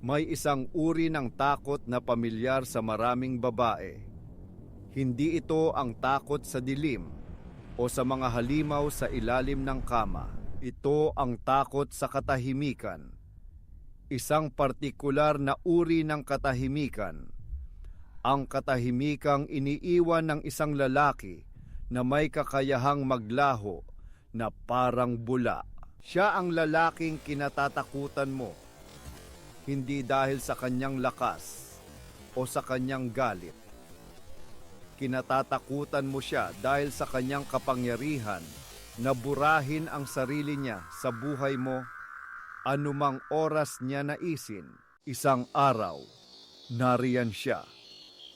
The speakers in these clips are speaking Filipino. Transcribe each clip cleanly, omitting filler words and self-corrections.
May isang uri ng takot na pamilyar sa maraming babae. Hindi ito ang takot sa dilim o sa mga halimaw sa ilalim ng kama. Ito ang takot sa katahimikan. Isang partikular na uri ng katahimikan. Ang katahimikang iniiwan ng isang lalaki na may kakayahang maglaho na parang bula. Siya ang lalaking kinatatakutan mo. Hindi dahil sa kanyang lakas o sa kanyang galit. Kinatatakutan mo siya dahil sa kanyang kapangyarihan na burahin ang sarili niya sa buhay mo anumang oras niya naisin. Isang araw, nariyan siya.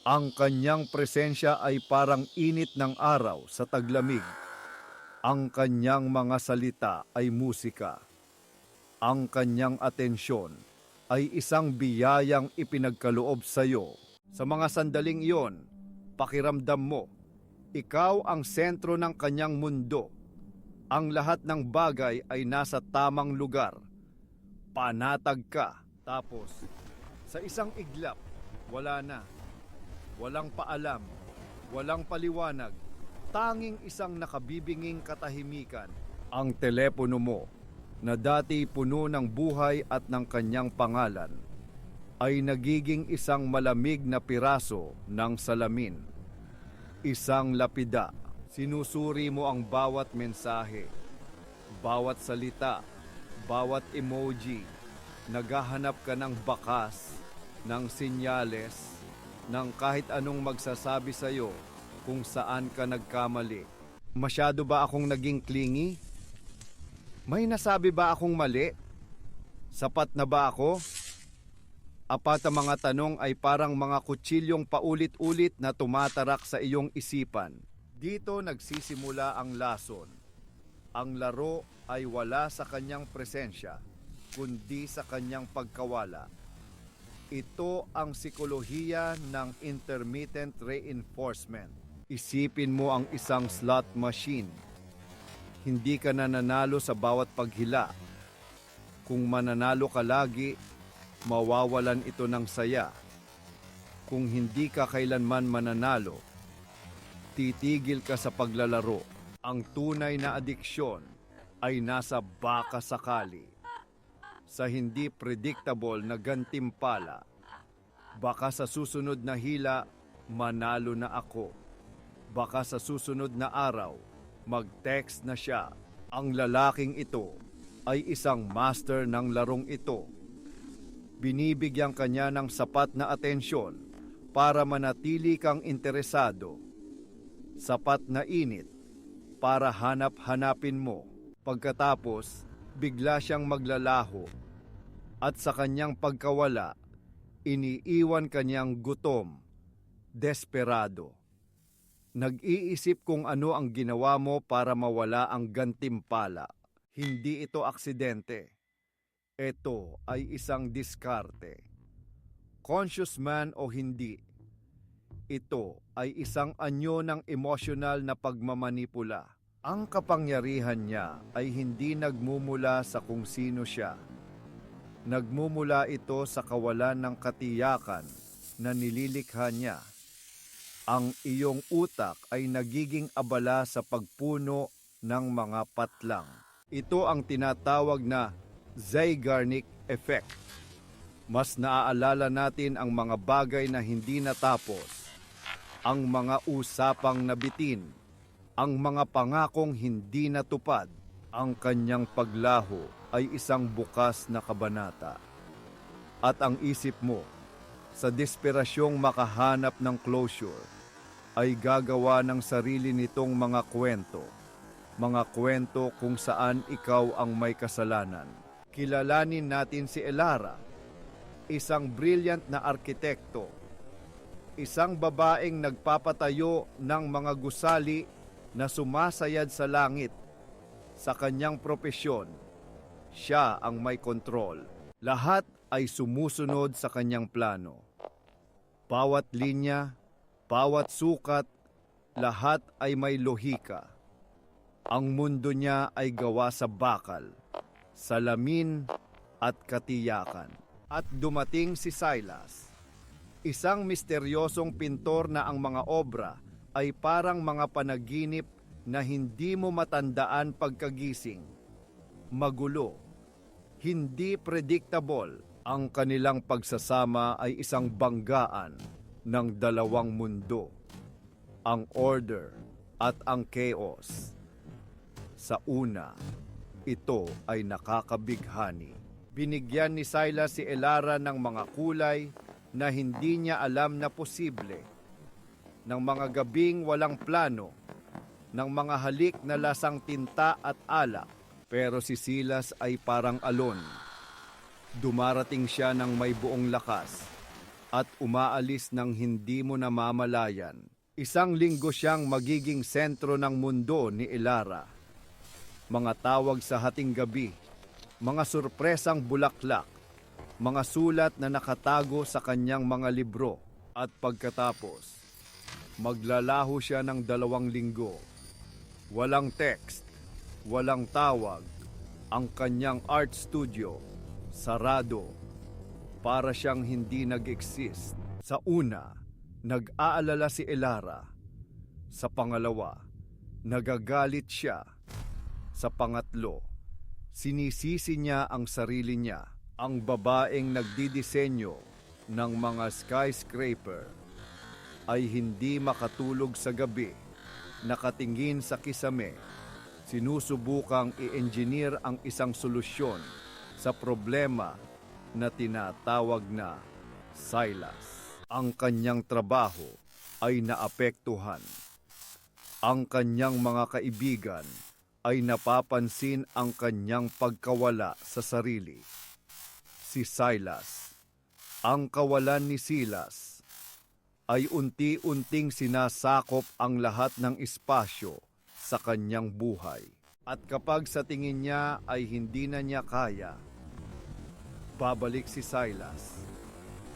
Ang kanyang presensya ay parang init ng araw sa taglamig. Ang kanyang mga salita ay musika. Ang kanyang atensyon ay isang biyayang ipinagkaloob sa iyo. Sa mga sandaling iyon, pakiramdam mo, ikaw ang sentro ng kanyang mundo. Ang lahat ng bagay ay nasa tamang lugar. Panatag ka. Tapos, sa isang iglap, wala na. Walang paalam, walang paliwanag, tanging isang nakabibinging katahimikan. Ang telepono mo, na dati puno ng buhay at ng kanyang pangalan, ay nagiging isang malamig na piraso ng salamin. Isang lapida. Sinusuri mo ang bawat mensahe, bawat salita, bawat emoji. Naghahanap ka ng bakas, ng sinyales, ng kahit anong magsasabi sa iyo kung saan ka nagkamali. Masyado ba akong naging clingy? May nasabi ba akong mali? Sapat na ba ako? Apat ang mga tanong ay parang mga kutsilyong paulit-ulit na tumatarak sa iyong isipan. Dito nagsisimula ang lason. Ang laro ay wala sa kanyang presensya, kundi sa kanyang pagkawala. Ito ang sikolohiya ng intermittent reinforcement. Isipin mo ang isang slot machine. Hindi ka nananalo sa bawat paghila. Kung mananalo ka lagi, mawawalan ito ng saya. Kung hindi ka kailanman mananalo, titigil ka sa paglalaro. Ang tunay na adiksyon ay nasa baka sakali. Sa hindi predictable na gantimpala. Baka sa susunod na hila, manalo na ako. Baka sa susunod na araw, mag-text na siya. Ang lalaking ito ay isang master ng larong ito. Binibigyan kanya ng sapat na atensyon para manatili kang interesado. Sapat na init para hanap-hanapin mo. Pagkatapos, bigla siyang maglalaho. At sa kanyang pagkawala, iniiwan kanyang gutom, desperado. Nag-iisip kung ano ang ginawa mo para mawala ang gantimpala. Hindi ito aksidente. Ito ay isang diskarte. Conscious man o hindi, ito ay isang anyo ng emosyonal na pagmamanipula. Ang kapangyarihan niya ay hindi nagmumula sa kung sino siya. Nagmumula ito sa kawalan ng katiyakan na nililikha niya. Ang iyong utak ay nagiging abala sa pagpuno ng mga patlang. Ito ang tinatawag na Zeigarnik effect. Mas naaalala natin ang mga bagay na hindi natapos, ang mga usapang nabitin, ang mga pangakong hindi natupad. Ang kanyang paglaho ay isang bukas na kabanata. At ang isip mo, sa desperasyong makahanap ng closure, ay gagawa ng sarili nitong mga kwento. Mga kwento kung saan ikaw ang may kasalanan. Kilalanin natin si Elara, isang brilliant na arkitekto. Isang babaeng nagpapatayo ng mga gusali na sumasayad sa langit. Sa kanyang propesyon, siya ang may kontrol. Lahat ay sumusunod sa kanyang plano. Bawat linya, bawat sukat, lahat ay may lohika. Ang mundo niya ay gawa sa bakal, salamin at katiyakan. At dumating si Silas, isang misteryosong pintor na ang mga obra ay parang mga panaginip na hindi mo matandaan pagkagising. Magulo, hindi predictable. Ang kanilang pagsasama ay isang banggaan ng dalawang mundo, ang order at ang chaos. Sa una, ito ay nakakabighani. Binigyan ni Silas si Elara ng mga kulay na hindi niya alam na posible, ng mga gabing walang plano, ng mga halik na lasang tinta at alak. Pero si Silas ay parang alon. Dumarating siya ng may buong lakas at umaalis ng hindi mo namamalayan. Isang linggo siyang magiging sentro ng mundo ni Elara. Mga tawag sa hating gabi, mga surpresang bulaklak, mga sulat na nakatago sa kanyang mga libro. At pagkatapos, maglalaho siya ng 2 linggo. Walang text, walang tawag. Ang kanyang art studio, sarado. Para siyang hindi nag-exist. Sa una, nag-aalala si Elara. Sa pangalawa, nagagalit siya. Sa pangatlo, sinisisi niya ang sarili niya. Ang babaeng nagdidisenyo ng mga skyscraper ay hindi makatulog sa gabi, nakatingin sa kisame, sinusubukang i-engineer ang isang solusyon sa problema na tinatawag na Silas. Ang kanyang trabaho ay naapektuhan. Ang kanyang mga kaibigan ay napapansin ang kanyang pagkawala sa sarili. Si Silas, ang kawalan ni Silas, ay unti-unting sinasakop ang lahat ng espasyo sa kanyang buhay. At kapag sa tingin niya ay hindi na niya kaya, babalik si Silas.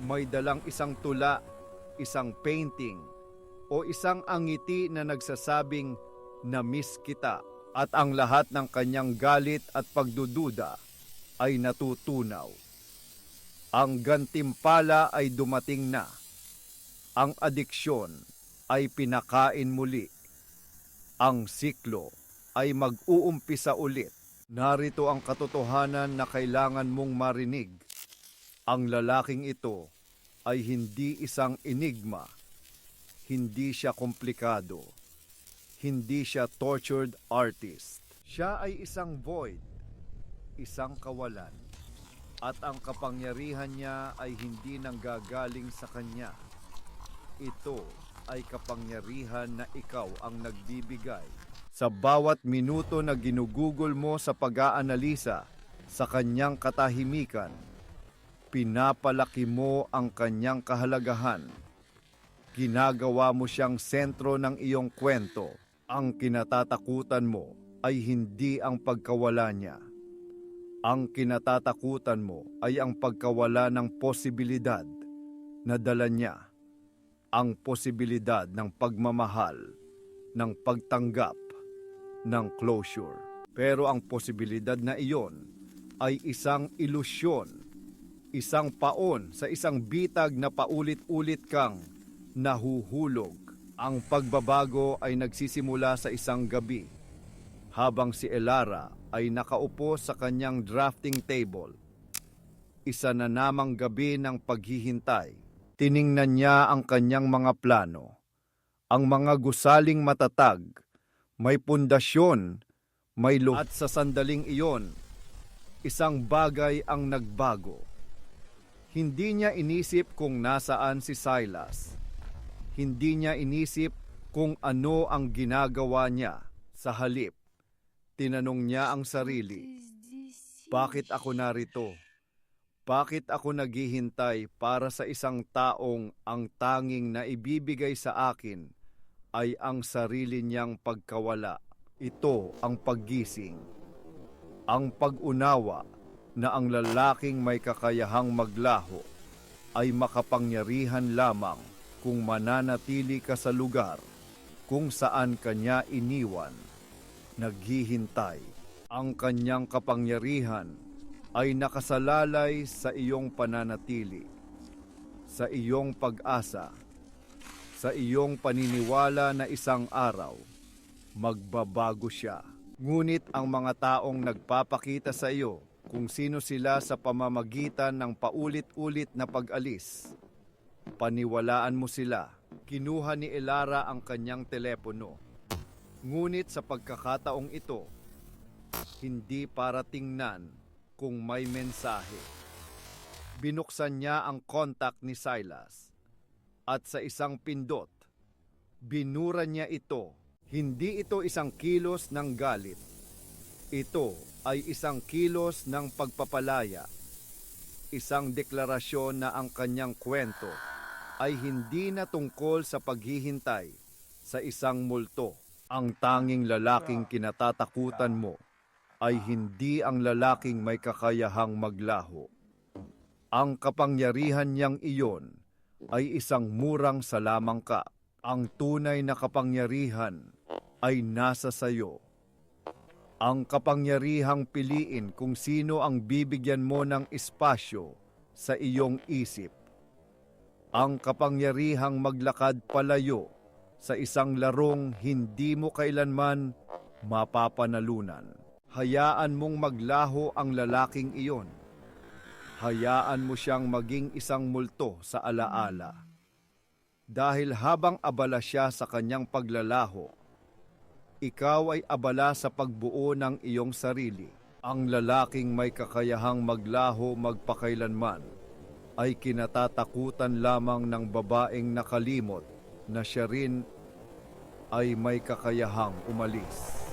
May dalang isang tula, isang painting, o isang angiti na nagsasabing, "Na-miss kita." At ang lahat ng kanyang galit at pagdududa ay natutunaw. Ang gantimpala ay dumating na. Ang adiksyon ay pinakain muli. Ang siklo ay mag-uumpisa ulit. Narito ang katotohanan na kailangan mong marinig. Ang lalaking ito ay hindi isang enigma. Hindi siya komplikado. Hindi siya tortured artist. Siya ay isang void, isang kawalan. At ang kapangyarihan niya ay hindi nanggagaling sa kanya. Ito ay kapangyarihan na ikaw ang nagbibigay. Sa bawat minuto na ginugugol mo sa pag-aanalisa sa kanyang katahimikan, pinapalaki mo ang kanyang kahalagahan. Ginagawa mo siyang sentro ng iyong kwento. Ang kinatatakutan mo ay hindi ang pagkawala niya. Ang kinatatakutan mo ay ang pagkawala ng posibilidad na dala niya. Ang posibilidad ng pagmamahal, ng pagtanggap, ng closure. Pero ang posibilidad na iyon ay isang ilusyon, isang paon sa isang bitag na paulit-ulit kang nahuhulog. Ang pagbabago ay nagsisimula sa isang gabi, habang si Elara ay nakaupo sa kanyang drafting table. Isa na namang gabi ng paghihintay. Tiningnan niya ang kanyang mga plano. Ang mga gusaling matatag, may pundasyon, may At sa sandaling iyon, isang bagay ang nagbago. Hindi niya inisip kung nasaan si Silas. Hindi niya inisip kung ano ang ginagawa niya. Sa halip, tinanong niya ang sarili, bakit ako narito? Bakit ako naghihintay para sa isang taong ang tanging na ibibigay sa akin ay ang sarili niyang pagkawala? Ito ang paggising. Ang pag-unawa na ang lalaking may kakayahang maglaho ay makapangyarihan lamang kung mananatili ka sa lugar kung saan kanya iniwan, naghihintay. Ang kanyang kapangyarihan ay nakasalalay sa iyong pananatili, sa iyong pag-asa, sa iyong paniniwala na isang araw, magbabago siya. Ngunit ang mga taong nagpapakita sa iyo kung sino sila sa pamamagitan ng paulit-ulit na pag-alis, paniwalaan mo sila. Kinuha ni Elara ang kanyang telepono. Ngunit sa pagkakataong ito, hindi para tingnan kung may mensahe. Binuksan niya ang contact ni Silas at sa isang pindot, binura niya ito. Hindi ito isang kilos ng galit. Ito ay isang kilos ng pagpapalaya. Isang deklarasyon na ang kanyang kwento ay hindi na tungkol sa paghihintay sa isang multo. Ang tanging lalaking kinatatakutan mo ay hindi ang lalaking may kakayahang maglaho. Ang kapangyarihan niyang iyon ay isang murang salamangka. Ang tunay na kapangyarihan ay nasa sayo. Ang kapangyarihang piliin kung sino ang bibigyan mo ng espasyo sa iyong isip. Ang kapangyarihang maglakad palayo sa isang larong hindi mo kailanman mapapanalunan. Hayaan mong maglaho ang lalaking iyon. Hayaan mo siyang maging isang multo sa alaala. Dahil habang abala siya sa kanyang paglalaho, ikaw ay abala sa pagbuo ng iyong sarili. Ang lalaking may kakayahang maglaho magpakailanman ay kinatatakutan lamang ng babaeng nakalimot na siya rin ay may kakayahang umalis.